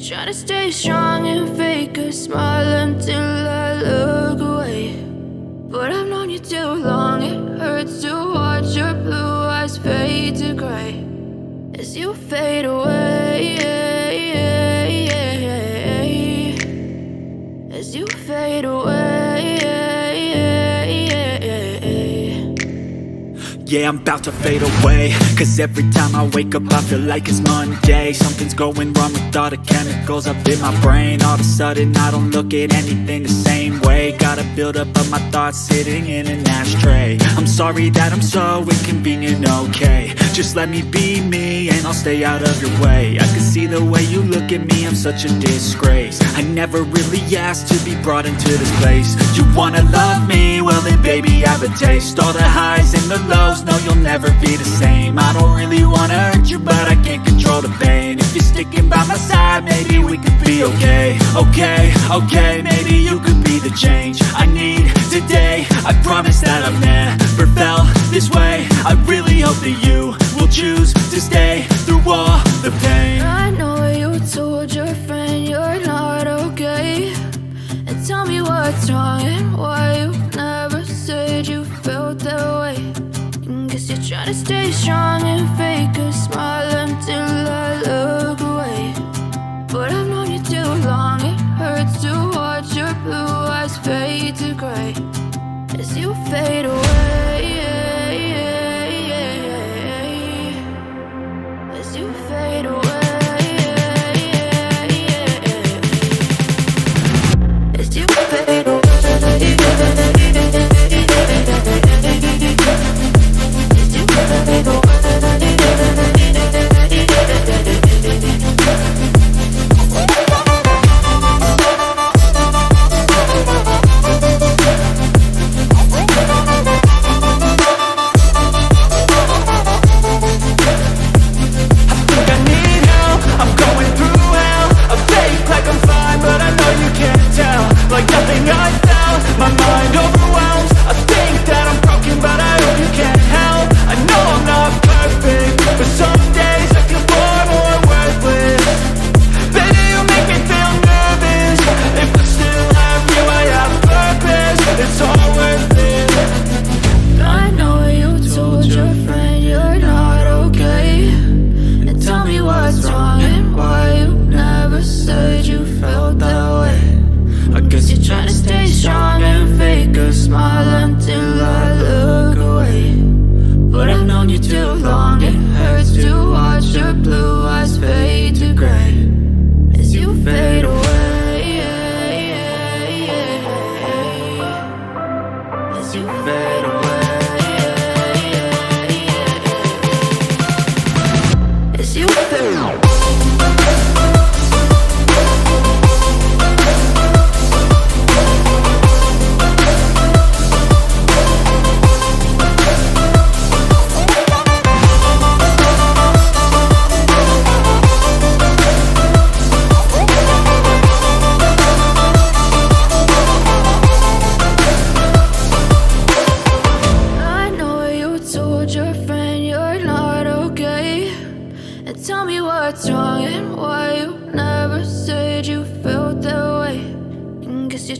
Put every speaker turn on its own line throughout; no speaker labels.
Try to stay strong and fake a smile until I look away. But I've known you too long, it hurts to watch your blue eyes fade to gray as you fade away, as you fade away.
Yeah, I'm about to fade away, cause every time I wake up I feel like it's Monday. Something's going wrong with all the chemicals up in my brain. All of a sudden I don't look at anything the same way. Got a buildup of my thoughts sitting in an ashtray. I'm sorry that I'm so inconvenient, okay. Just let me be me and I'll stay out of your way. I can see the way you look at me, I'm such a disgrace. I never really asked to be brought into this place. You wanna love me? Well then baby have a taste. All the highs and the lows, no, you'll never be the same. I don't really wanna hurt you, but I can't control the pain. If you're sticking by my side, maybe we could be okay. Okay, maybe you could be the change I need today. I promise that I've never felt this way. I really hope that you will choose to stay through all the pain.
I know you told your friend you're not okay, and tell me what's wrong and why you never said you felt that way. Guess you're trying to stay strong and fake a smile until I look away. But I've known you too long, it hurts to watch your blue eyes fade to gray as you fade away, as you fade away, as you fade away.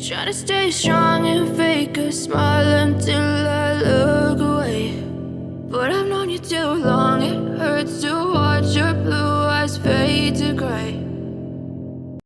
Try to stay strong and fake a smile until I look away. But I've known you too long, it hurts to